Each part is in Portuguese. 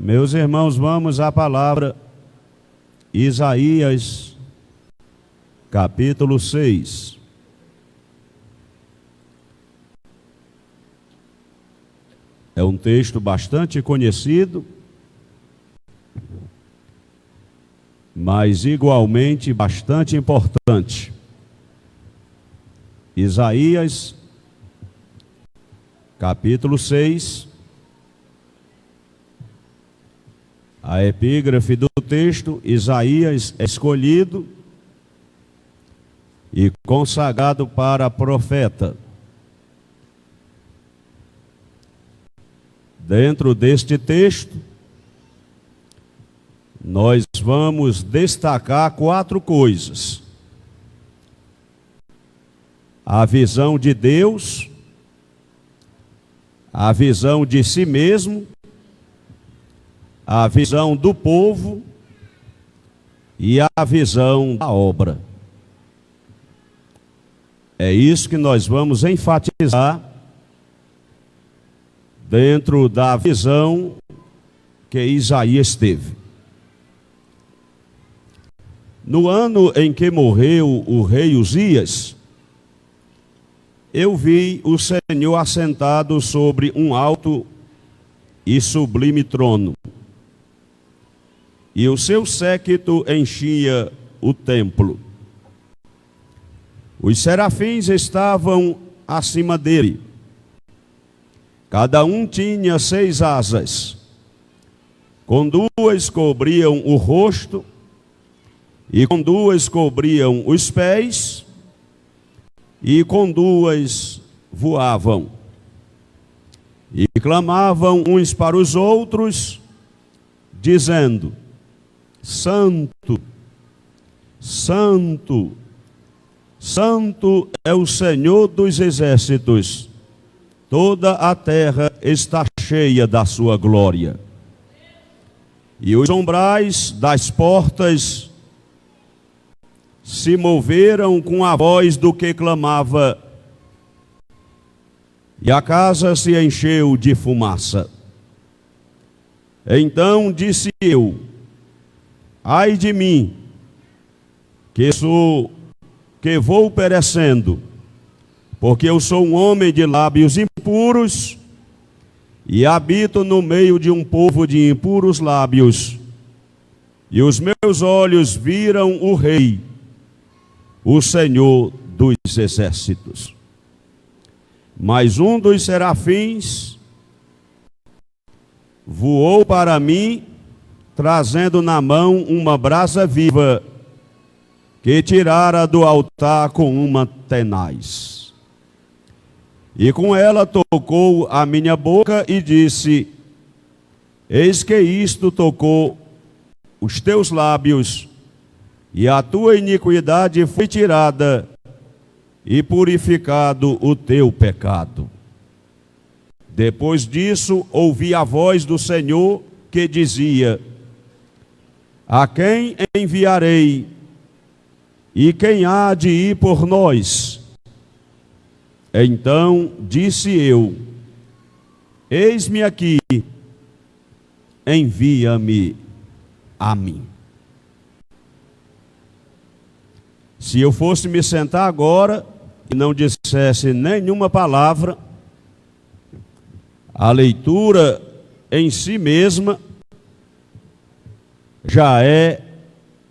Meus irmãos, vamos à palavra Isaías, capítulo 6. É um texto bastante conhecido, mas igualmente bastante importante. Isaías, capítulo 6. A epígrafe do texto: Isaías é escolhido e consagrado para profeta. Dentro deste texto, nós vamos destacar 4 coisas: a visão de Deus, a visão de si mesmo, a visão do povo e a visão da obra. É isso que nós vamos enfatizar dentro da visão que Isaías teve. No ano em que morreu o rei Uzias, eu vi o Senhor assentado sobre um alto e sublime trono, e o seu séquito enchia o templo. Os serafins estavam acima dele. Cada um tinha 6 asas. Com 2 cobriam o rosto, e com 2 cobriam os pés, e com 2 voavam. E clamavam uns para os outros, dizendo: Santo, Santo, Santo é o Senhor dos exércitos, toda a terra está cheia da sua glória. E os umbrais das portas se moveram com a voz do que clamava, e a casa se encheu de fumaça. Então disse eu: ai de mim, que vou perecendo, porque eu sou um homem de lábios impuros e habito no meio de um povo de impuros lábios. E os meus olhos viram o Rei, o Senhor dos exércitos. Mas um dos serafins voou para mim, trazendo na mão uma brasa viva, que tirara do altar com uma tenaz. E com ela tocou a minha boca e disse: eis que isto tocou os teus lábios, e a tua iniquidade foi tirada, e purificado o teu pecado. Depois disso, ouvi a voz do Senhor que dizia: a quem enviarei? E quem há de ir por nós? Então disse eu: eis-me aqui, envia-me a mim. Se eu fosse me sentar agora e não dissesse nenhuma palavra, a leitura em si mesma já é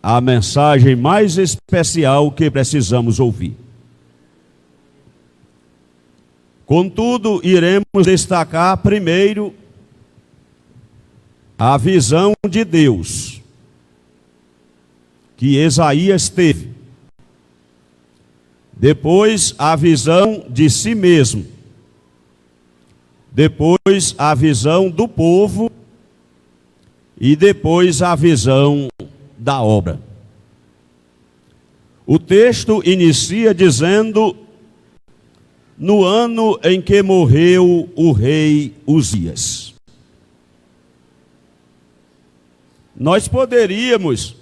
a mensagem mais especial que precisamos ouvir. Contudo, iremos destacar primeiro a visão de Deus que Isaías teve. Depois, a visão de si mesmo. Depois, a visão do povo. E depois, a visão da obra. O texto inicia dizendo: no ano em que morreu o rei Uzias. Nós poderíamos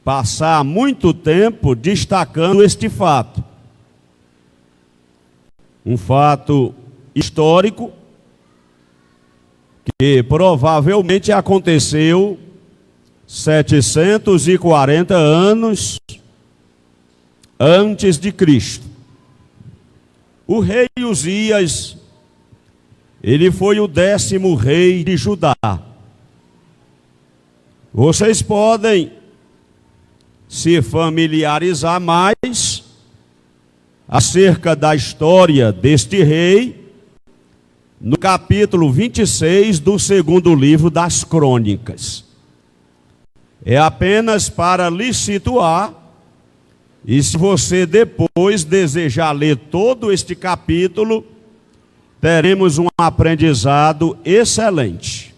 passar muito tempo destacando este fato. Um fato histórico, que provavelmente aconteceu 740 anos antes de Cristo. O rei Uzias, ele foi o 10º rei de Judá. Vocês podem se familiarizar mais acerca da história deste rei no capítulo 26 do 2º livro das Crônicas. É apenas para lhe situar, e se você depois desejar ler todo este capítulo, teremos um aprendizado excelente.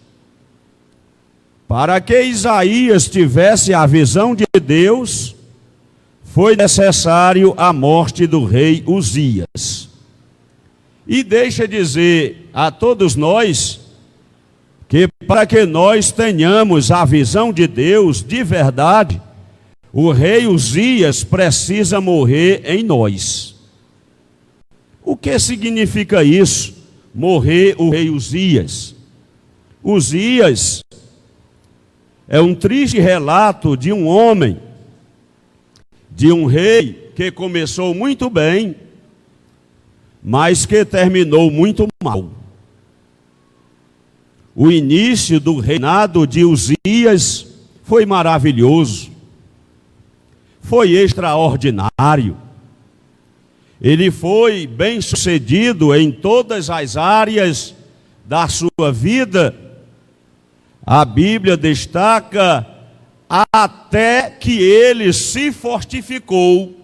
Para que Isaías tivesse a visão de Deus, foi necessário a morte do rei Uzias. E deixa dizer a todos nós que para que nós tenhamos a visão de Deus de verdade, o rei Uzias precisa morrer em nós. O que significa isso? Morrer o rei Uzias. Uzias é um triste relato de um homem, de um rei que começou muito bem, mas que terminou muito mal. O início do reinado de Uzias foi maravilhoso, foi extraordinário. Ele foi bem-sucedido em todas as áreas da sua vida. A Bíblia destaca até que ele se fortificou,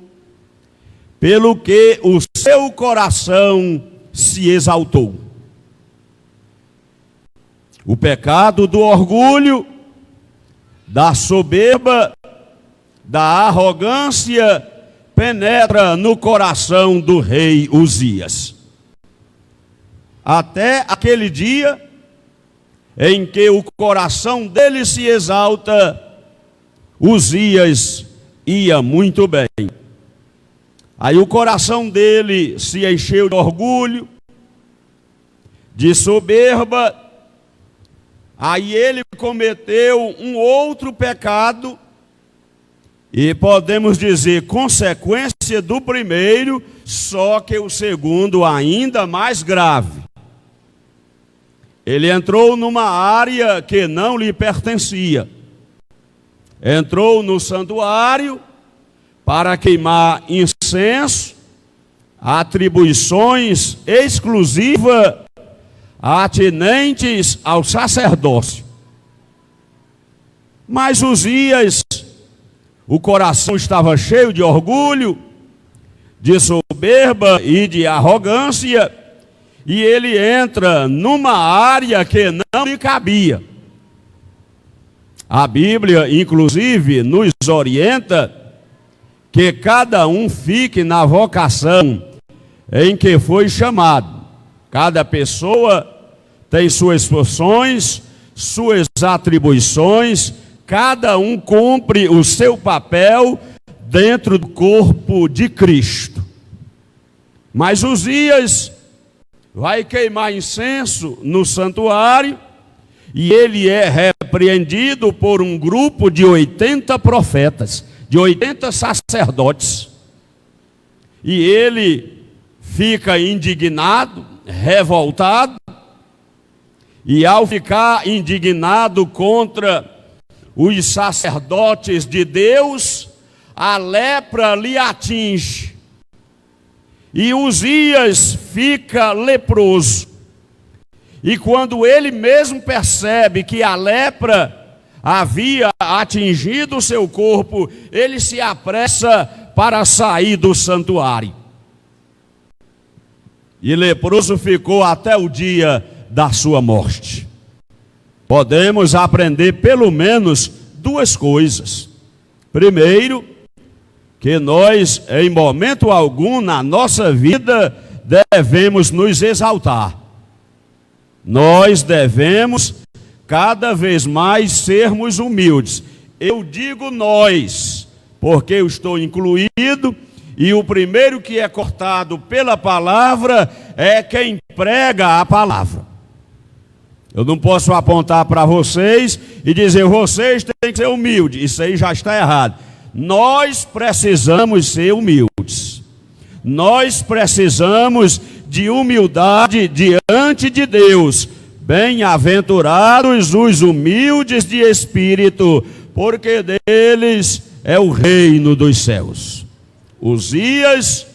pelo que o seu coração se exaltou. O pecado do orgulho, da soberba, da arrogância, penetra no coração do rei Uzias. Até aquele dia em que o coração dele se exalta, Uzias ia muito bem. Aí o coração dele se encheu de orgulho, de soberba. Aí ele cometeu um outro pecado, e podemos dizer consequência do primeiro, só que o segundo ainda mais grave. Ele entrou numa área que não lhe pertencia. Entrou no santuário para queimar incenso, atribuições exclusivas atinentes ao sacerdócio. Mas Uzias, o coração estava cheio de orgulho, de soberba e de arrogância, e ele entra numa área que não lhe cabia. A Bíblia, inclusive, nos orienta que cada um fique na vocação em que foi chamado. Cada pessoa tem suas funções, suas atribuições, cada um cumpre o seu papel dentro do corpo de Cristo. Mas Uzias vai queimar incenso no santuário, e ele é repreendido por um grupo de 80 profetas, de 80 sacerdotes. E ele fica indignado, revoltado, e ao ficar indignado contra os sacerdotes de Deus, a lepra lhe atinge. E Uzias fica leproso. E quando ele mesmo percebe que a lepra havia atingido o seu corpo, ele se apressa para sair do santuário. E leproso ficou até o dia da sua morte. Podemos aprender pelo menos duas coisas. Primeiro, que nós, em momento algum na nossa vida, devemos nos exaltar. Nós devemos cada vez mais sermos humildes. Eu digo nós, porque eu estou incluído, e o primeiro que é cortado pela palavra é quem prega a palavra. Eu não posso apontar para vocês e dizer, vocês têm que ser humildes. Isso aí já está errado. Nós precisamos ser humildes. Nós precisamos de humildade diante de Deus. Bem-aventurados os humildes de espírito, porque deles é o reino dos céus. Uzias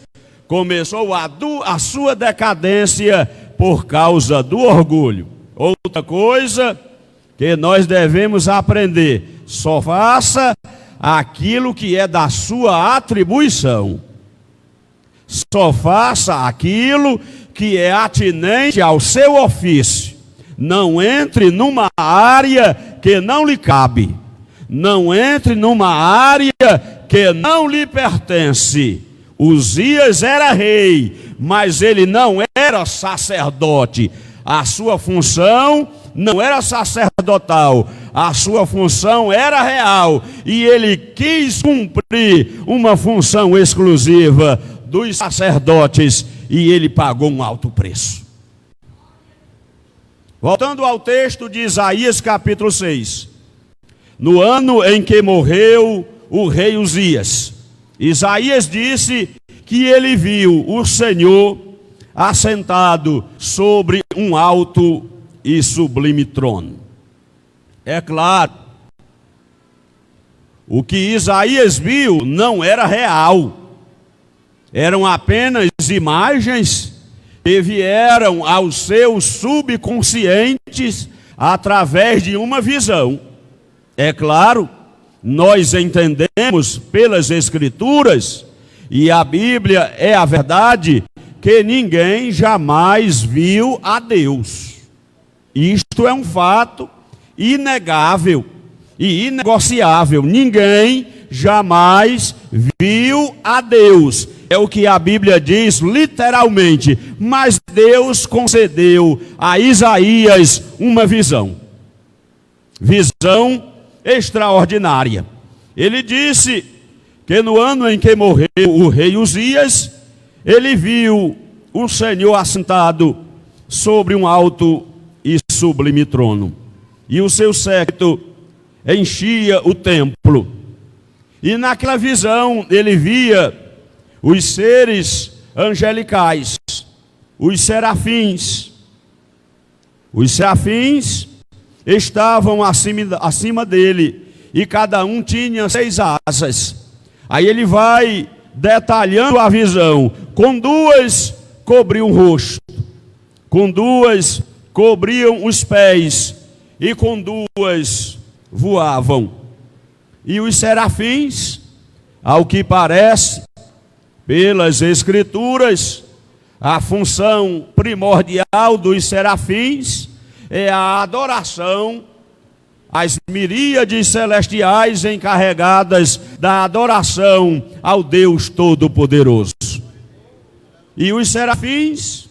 começou a sua decadência por causa do orgulho. Outra coisa que nós devemos aprender: só faça aquilo que é da sua atribuição. Só faça aquilo que é atinente ao seu ofício. Não entre numa área que não lhe cabe. Não entre numa área que não lhe pertence. Uzias era rei, mas ele não era sacerdote. A sua função não era sacerdotal, a sua função era real. E ele quis cumprir uma função exclusiva dos sacerdotes, e ele pagou um alto preço. Voltando ao texto de Isaías capítulo 6. No ano em que morreu o rei Uzias, Isaías disse que ele viu o Senhor assentado sobre um alto e sublime trono. É claro, o que Isaías viu não era real. Eram apenas imagens que vieram aos seus subconscientes através de uma visão. É claro, nós entendemos pelas Escrituras, e a Bíblia é a verdade, que ninguém jamais viu a Deus. Isto é um fato inegável e inegociável. Ninguém jamais viu a Deus. É o que a Bíblia diz literalmente. Mas Deus concedeu a Isaías uma visão. Visão extraordinária. Ele disse que no ano em que morreu o rei Uzias, ele viu o Senhor assentado sobre um alto e sublime trono. E o seu séquito enchia o templo. E naquela visão ele via os seres angelicais, os serafins. Os serafins estavam acima dele, e cada um tinha 6 asas. Aí ele vai detalhando a visão. Com 2 cobriam o rosto, com 2 cobriam os pés, e com 2 voavam. E os serafins, ao que parece, pelas Escrituras, a função primordial dos serafins é a adoração, as miríades celestiais encarregadas da adoração ao Deus Todo-Poderoso. E os serafins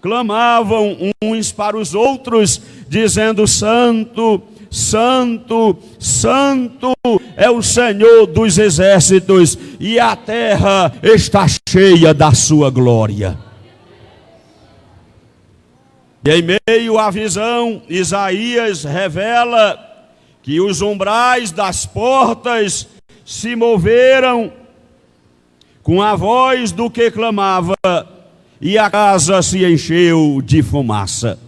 clamavam uns para os outros, dizendo: Santo, Santo, Santo é o Senhor dos exércitos, e a terra está cheia da sua glória. E em meio à visão, Isaías revela que os umbrais das portas se moveram com a voz do que clamava, e a casa se encheu de fumaça.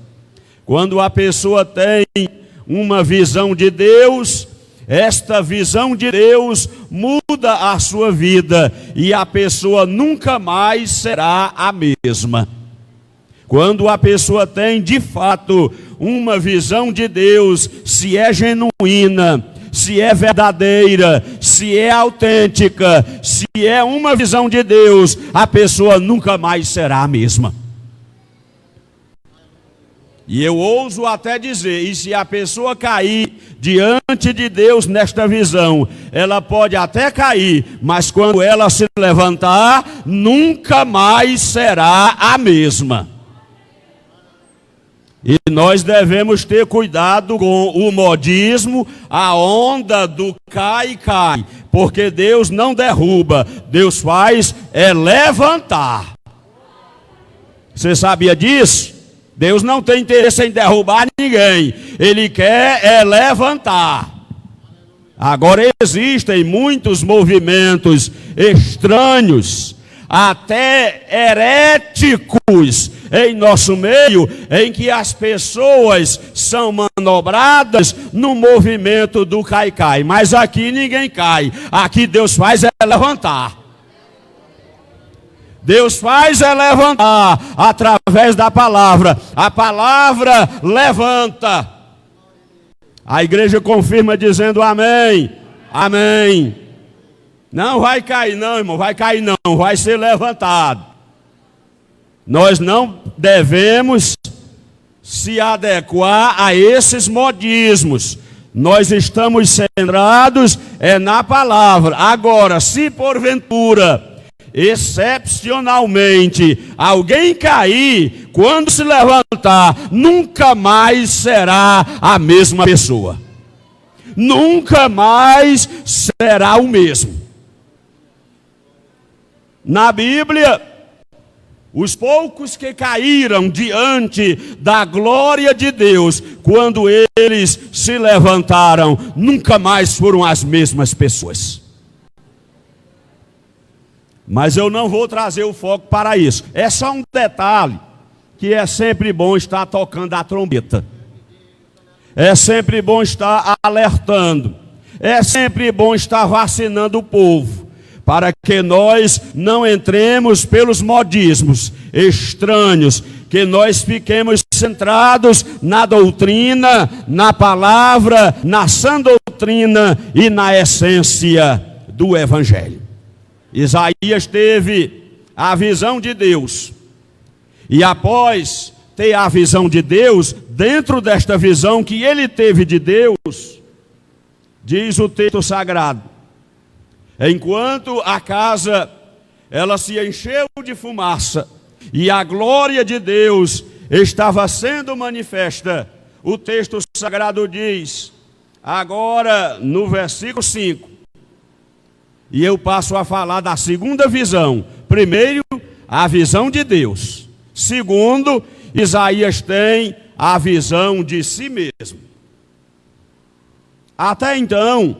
Quando a pessoa tem uma visão de Deus, esta visão de Deus muda a sua vida, e a pessoa nunca mais será a mesma. Quando a pessoa tem de fato uma visão de Deus, se é genuína, se é verdadeira, se é autêntica, se é uma visão de Deus, a pessoa nunca mais será a mesma. E eu ouso até dizer, e se a pessoa cair diante de Deus nesta visão, ela pode até cair, mas quando ela se levantar, nunca mais será a mesma. E nós devemos ter cuidado com o modismo, a onda do cai, porque Deus não derruba, Deus faz é levantar. Você sabia disso? Deus não tem interesse em derrubar ninguém. Ele quer levantar. Agora existem muitos movimentos estranhos, até heréticos em nosso meio, em que as pessoas são manobradas no movimento do cai-cai. Mas aqui ninguém cai. Aqui Deus faz levantar. Deus faz levantar através da palavra. A palavra levanta. A igreja confirma dizendo amém, amém. Não vai cair não, irmão, vai cair não, vai ser levantado. Nós não devemos se adequar a esses modismos. Nós estamos centrados na palavra. Agora, se porventura, excepcionalmente, alguém cair, quando se levantar, nunca mais será a mesma pessoa. Nunca mais será o mesmo. Na Bíblia, os poucos que caíram diante da glória de Deus, quando eles se levantaram, nunca mais foram as mesmas pessoas. Mas eu não vou trazer o foco para isso. É só um detalhe, que é sempre bom estar tocando a trombeta. É sempre bom estar alertando. É sempre bom estar vacinando o povo, para que nós não entremos pelos modismos estranhos, que nós fiquemos centrados na doutrina, na palavra, na sã doutrina e na essência do Evangelho. Isaías teve a visão de Deus, e após ter a visão de Deus, dentro desta visão que ele teve de Deus, diz o texto sagrado, enquanto a casa ela se encheu de fumaça e a glória de Deus estava sendo manifesta, o texto sagrado diz, agora no versículo 5, e eu passo a falar da segunda visão. Primeiro, a visão de Deus. Segundo, Isaías tem a visão de si mesmo. Até então,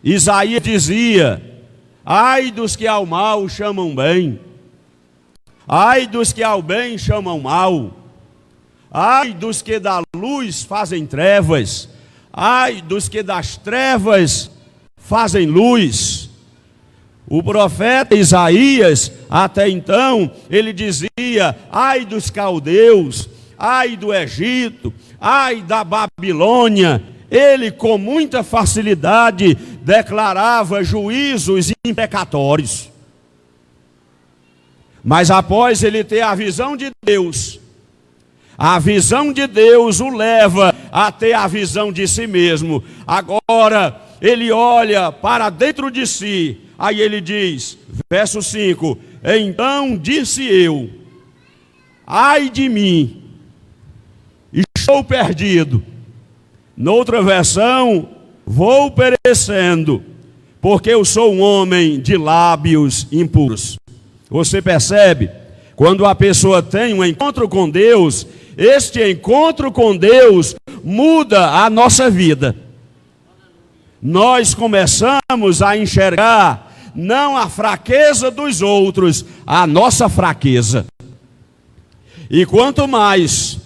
Isaías dizia, ai dos que ao mal chamam bem, ai dos que ao bem chamam mal, ai dos que da luz fazem trevas, ai dos que das trevas fazem luz. O profeta Isaías, até então, ele dizia, ai dos caldeus, ai do Egito, ai da Babilônia. Ele com muita facilidade declarava juízos imprecatórios. Mas após ele ter a visão de Deus, a visão de Deus o leva a ter a visão de si mesmo. Agora ele olha para dentro de si, aí ele diz, verso 5, então disse eu, ai de mim, estou perdido. Noutra versão, vou perecendo, porque eu sou um homem de lábios impuros. Você percebe? Quando a pessoa tem um encontro com Deus, este encontro com Deus muda a nossa vida. Nós começamos a enxergar não a fraqueza dos outros, a nossa fraqueza. E quanto mais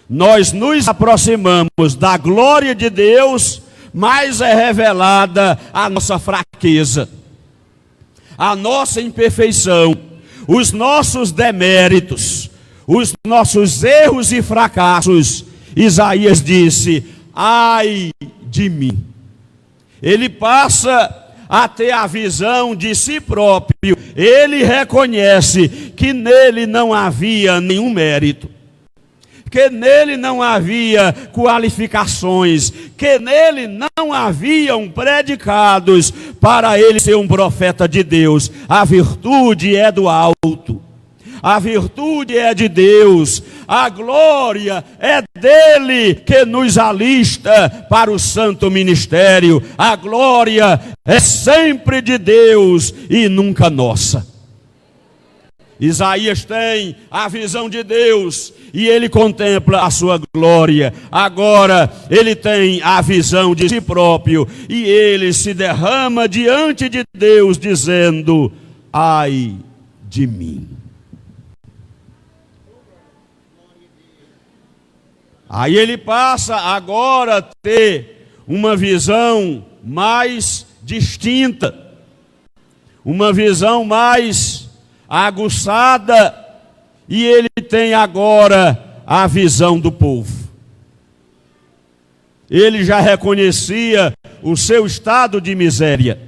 nós nos aproximamos da glória de Deus, mais é revelada a nossa fraqueza, a nossa imperfeição, os nossos deméritos, os nossos erros e fracassos. Isaías disse, ai de mim. Ele passa a ter a visão de si próprio. Ele reconhece que nele não havia nenhum mérito, que nele não havia qualificações, que nele não haviam predicados para ele ser um profeta de Deus. A virtude é do alto, a virtude é de Deus, a glória é dele que nos alista para o santo ministério. A glória é sempre de Deus e nunca nossa. Isaías tem a visão de Deus e ele contempla a sua glória. Agora ele tem a visão de si próprio e ele se derrama diante de Deus dizendo: ai de mim. Aí ele passa agora a ter uma visão mais distinta, uma visão mais aguçada, e ele tem agora a visão do povo. Ele já reconhecia o seu estado de miséria,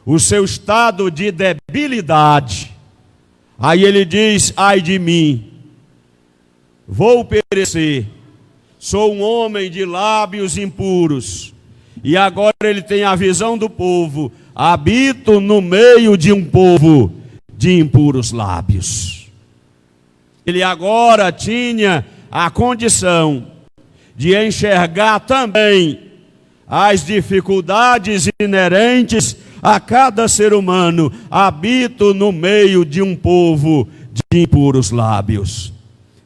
o seu estado de debilidade. Aí ele diz: ai de mim, vou perecer, sou um homem de lábios impuros. E agora ele tem a visão do povo: habito no meio de um povo de impuros lábios. Ele agora tinha a condição de enxergar também as dificuldades inerentes a cada ser humano. Habito no meio de um povo de impuros lábios.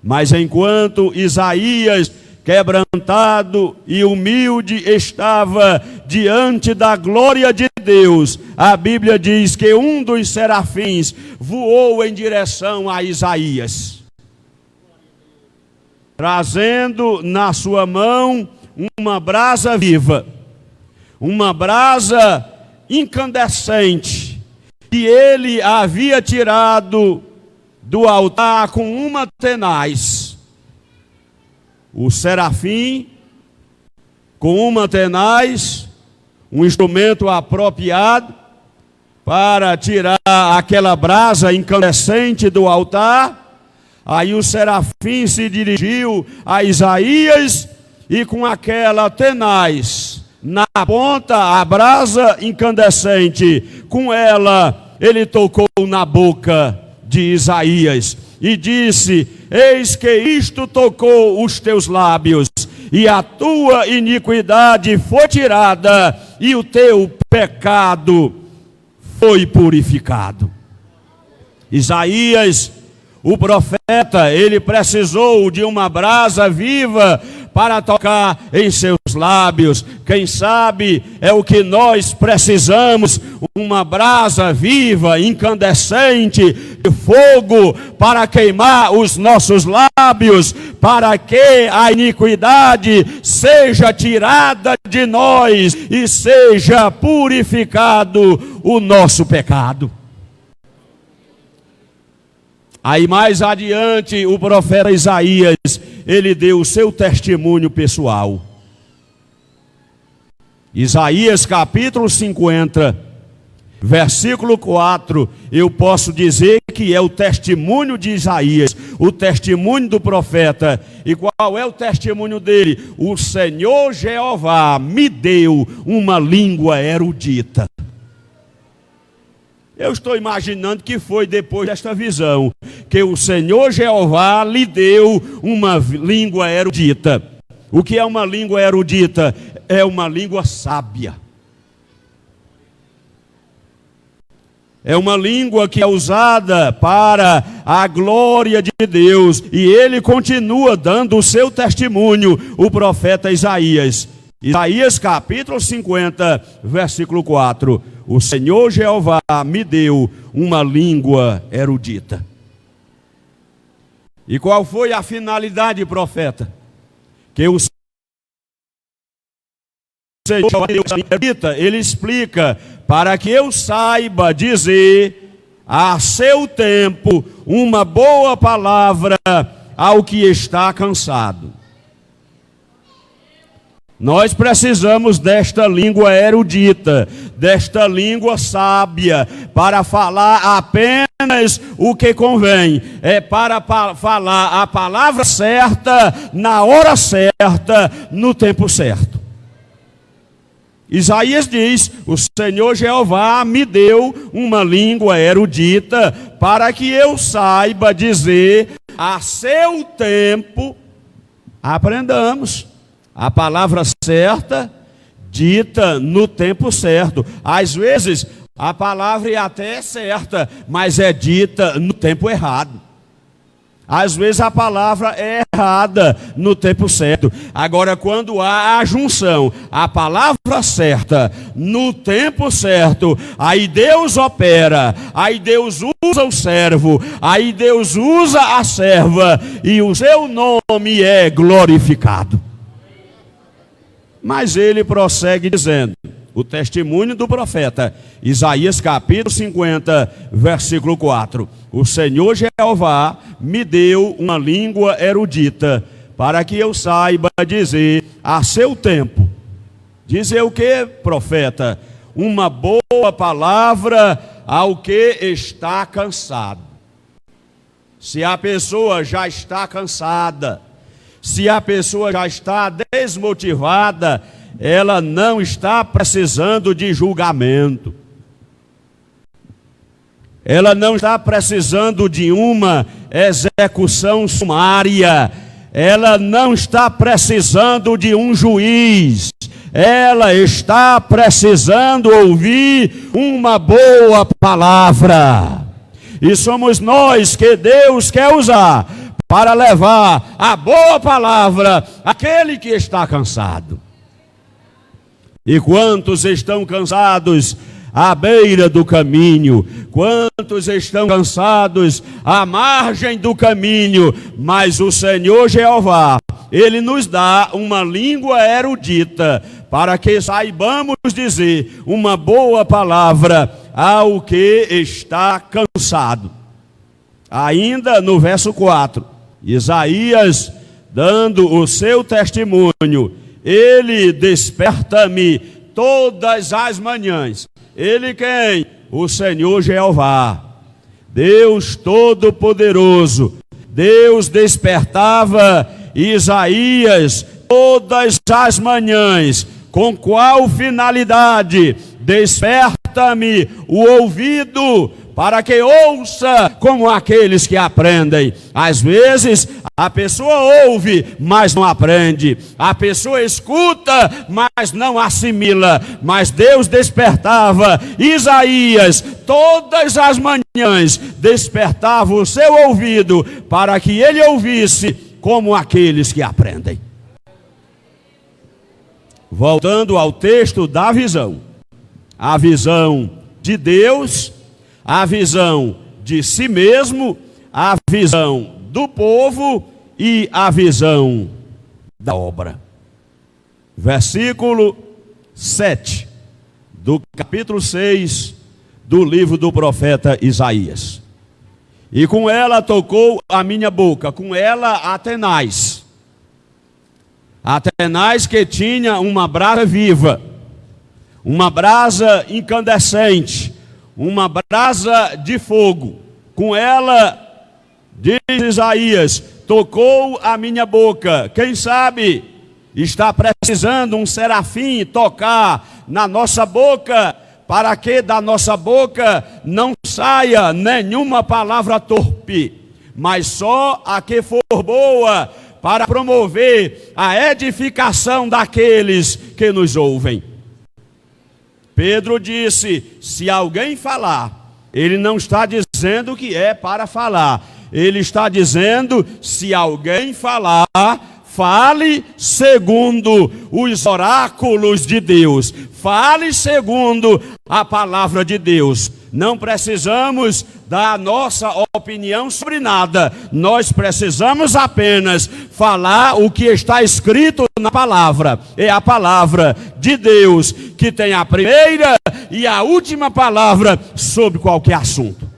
Mas enquanto Isaías, quebrantado e humilde, estava diante da glória de Deus, a Bíblia diz que um dos serafins voou em direção a Isaías, trazendo na sua mão uma brasa viva, uma brasa incandescente, que ele havia tirado do altar com uma tenaz. O serafim, com uma tenaz, um instrumento apropriado para tirar aquela brasa incandescente do altar. Aí o serafim se dirigiu a Isaías e com aquela tenaz na ponta, a brasa incandescente, com ela ele tocou na boca de Isaías e disse: eis que isto tocou os teus lábios, e a tua iniquidade foi tirada, e o teu pecado foi purificado. Isaías, o profeta, ele precisou de uma brasa viva para tocar em seus lábios. Quem sabe é o que nós precisamos, uma brasa viva, incandescente, de fogo, para queimar os nossos lábios, para que a iniquidade seja tirada de nós e seja purificado o nosso pecado. Aí mais adiante o profeta Isaías, ele deu o seu testemunho pessoal. Isaías capítulo 50, versículo 4, eu posso dizer que é o testemunho de Isaías, o testemunho do profeta. E qual é o testemunho dele? O Senhor Jeová me deu uma língua erudita. Eu estou imaginando que foi depois desta visão que o Senhor Jeová lhe deu uma língua erudita. O que é uma língua erudita? É uma língua sábia. É uma língua que é usada para a glória de Deus. E ele continua dando o seu testemunho, o profeta Isaías. Isaías capítulo 50, versículo 4. O Senhor Jeová me deu uma língua erudita. E qual foi a finalidade, profeta? Que o Senhor erudita, ele explica, para que eu saiba dizer a seu tempo uma boa palavra ao que está cansado. Nós precisamos desta língua erudita, desta língua sábia, para falar apenas o que convém. É para falar a palavra certa, na hora certa, no tempo certo. Isaías diz: o Senhor Jeová me deu uma língua erudita, para que eu saiba dizer a seu tempo. Aprendamos a palavra certa, dita no tempo certo. Às vezes, A palavra até é certa, mas é dita no tempo errado. Às vezes a palavra é errada no tempo certo. Agora, quando há a junção, a palavra certa, no tempo certo, aí Deus opera, aí Deus usa o servo, aí Deus usa a serva, e o seu nome é glorificado. Mas ele prossegue dizendo, o testemunho do profeta, Isaías capítulo 50, versículo 4. O Senhor Jeová me deu uma língua erudita, para que eu saiba dizer a seu tempo. Dizer o que, profeta? Uma boa palavra ao que está cansado. Se a pessoa já está cansada, se a pessoa já está desmotivada, ela não está precisando de julgamento. Ela não está precisando de uma execução sumária. Ela não está precisando de um juiz. Ela está precisando ouvir uma boa palavra. E somos nós que Deus quer usar para levar a boa palavra àquele que está cansado. E quantos estão cansados à beira do caminho? Quantos estão cansados à margem do caminho? Mas o Senhor Jeová, Ele nos dá uma língua erudita, para que saibamos dizer uma boa palavra ao que está cansado. Ainda no verso 4, Isaías, dando o seu testemunho, ele desperta-me todas as manhãs. Ele quem? O Senhor Jeová, Deus Todo-Poderoso. Deus despertava Isaías todas as manhãs. Com qual finalidade? Desperta-me o ouvido, para que ouça como aqueles que aprendem. Às vezes a pessoa ouve, mas não aprende. A pessoa escuta, mas não assimila. Mas Deus despertava Isaías todas as manhãs, despertava o seu ouvido, para que ele ouvisse como aqueles que aprendem. Voltando ao texto da visão. A visão de Deus, a visão de si mesmo, a visão do povo e a visão da obra. Versículo 7 do capítulo 6 do livro do profeta Isaías. E com ela tocou a minha boca, com ela Atenais. Atenais que tinha uma brasa viva, uma brasa incandescente, uma brasa de fogo. Com ela, diz Isaías, tocou a minha boca. Quem sabe está precisando um serafim tocar na nossa boca, para que da nossa boca não saia nenhuma palavra torpe, mas só a que for boa, para promover a edificação daqueles que nos ouvem. Pedro disse, se alguém falar, ele não está dizendo que é para falar, ele está dizendo, se alguém falar, fale segundo os oráculos de Deus, fale segundo a palavra de Deus. Não precisamos dar nossa opinião sobre nada, nós precisamos apenas falar o que está escrito na palavra. É a palavra de Deus que tem a primeira e a última palavra sobre qualquer assunto.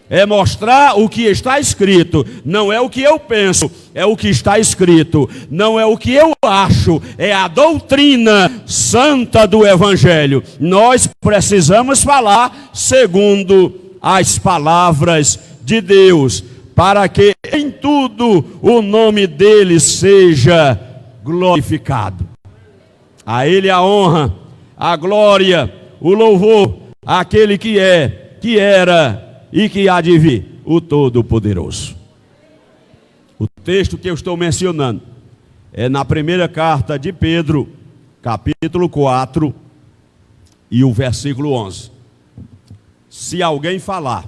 É mostrar o que está escrito, não é o que eu penso, é o que está escrito, não é o que eu acho, é a doutrina santa do Evangelho. Nós precisamos falar segundo as palavras de Deus, para que em tudo o nome dele seja glorificado. A ele a honra, a glória, o louvor, aquele que é, que era e que há de vir, o Todo-Poderoso. O texto que eu estou mencionando é na primeira carta de Pedro, capítulo 4, e o versículo 11. Se alguém falar,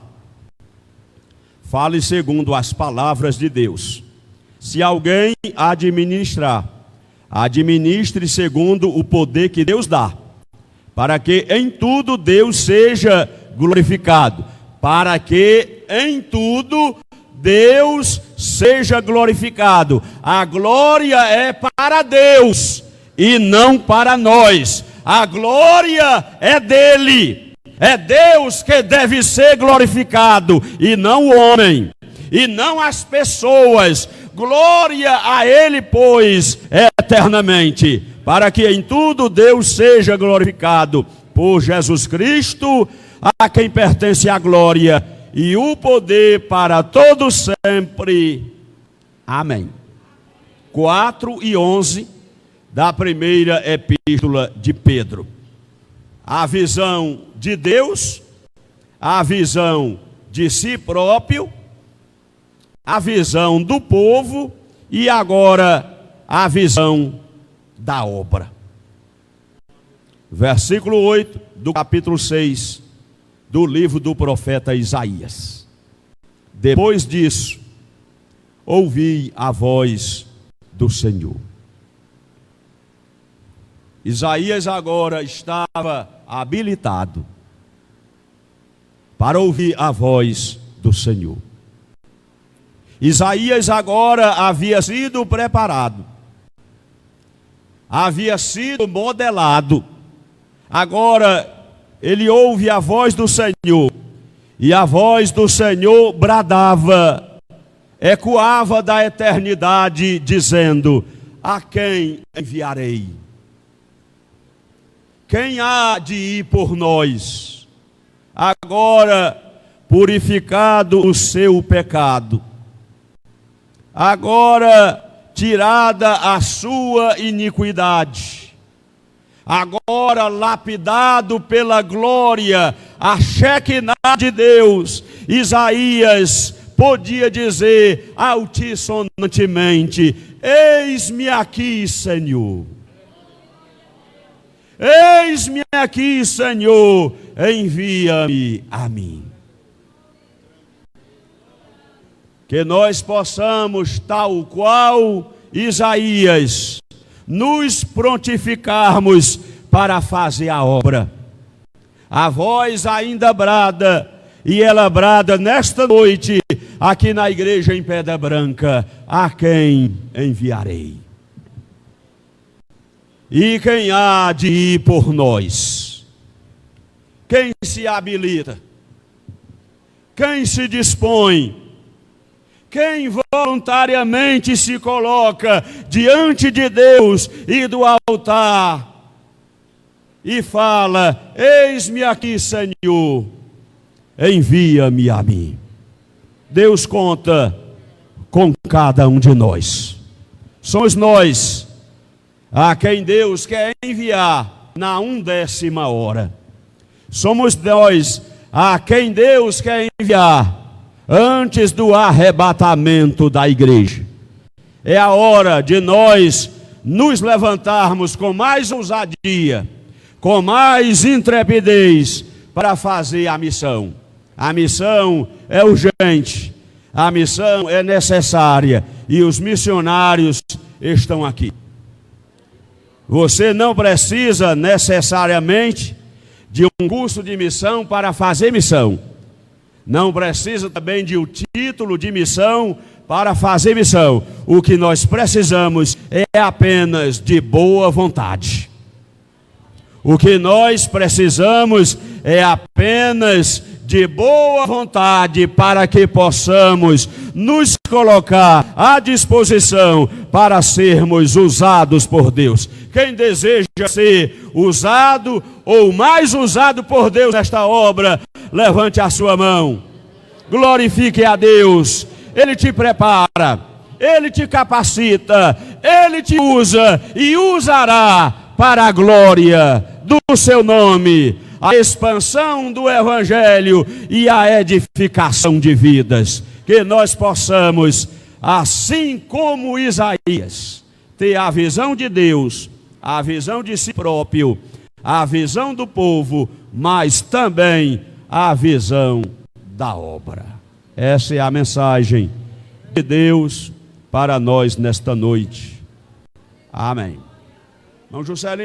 fale segundo as palavras de Deus. Se alguém administrar, administre segundo o poder que Deus dá, para que em tudo Deus seja glorificado. Para que em tudo Deus seja glorificado. A glória é para Deus e não para nós. A glória é dele. É Deus que deve ser glorificado e não o homem, e não as pessoas. Glória a ele, pois, eternamente, para que em tudo Deus seja glorificado por Jesus Cristo, a quem pertence a glória e o poder para todo sempre. Amém. 4 e 11 da primeira epístola de Pedro. A visão de Deus, a visão de si próprio, a visão do povo e agora a visão da obra. Versículo 8 do capítulo 6 do livro do profeta Isaías. Depois disso, ouvi a voz do Senhor. Isaías agora estava habilitado para ouvir a voz do Senhor. Isaías agora havia sido preparado, havia sido modelado. Agora ele ouve a voz do Senhor, e a voz do Senhor bradava, ecoava da eternidade, dizendo: a quem enviarei? Quem há de ir por nós? Agora purificado o seu pecado, agora tirada a sua iniquidade, agora lapidado pela glória, a Shekinah de Deus, Isaías podia dizer altissonantemente: eis-me aqui, Senhor. Eis-me aqui, Senhor, envia-me a mim. Que nós possamos, tal qual Isaías, nos prontificarmos para fazer a obra. A voz ainda brada, e ela brada nesta noite, aqui na igreja em Pedra Branca: a quem enviarei? E quem há de ir por nós? Quem se habilita? Quem se dispõe? Quem voluntariamente se coloca diante de Deus e do altar e fala: eis-me aqui, Senhor, envia-me a mim? Deus conta com cada um de nós. Somos nós a quem Deus quer enviar na 1ª hora. Somos nós a quem Deus quer enviar antes do arrebatamento da igreja. É a hora de nós nos levantarmos com mais ousadia, com mais intrepidez, para fazer a missão. A missão é urgente, a missão é necessária, e os missionários estão aqui. Você não precisa necessariamente de um curso de missão para fazer missão. Não precisa também de um título de missão para fazer missão. O que nós precisamos é apenas de boa vontade. O que nós precisamos é apenas de boa vontade, para que possamos nos colocar à disposição para sermos usados por Deus. Quem deseja ser usado ou mais usado por Deus nesta obra, levante a sua mão. Glorifique a Deus. Ele te prepara, Ele te capacita, Ele te usa e usará para a glória do seu nome, a expansão do Evangelho e a edificação de vidas. Que nós possamos, assim como Isaías, ter a visão de Deus, a visão de si próprio, a visão do povo, mas também a visão da obra. Essa é a mensagem de Deus para nós nesta noite. Amém. Irmão Juscelino.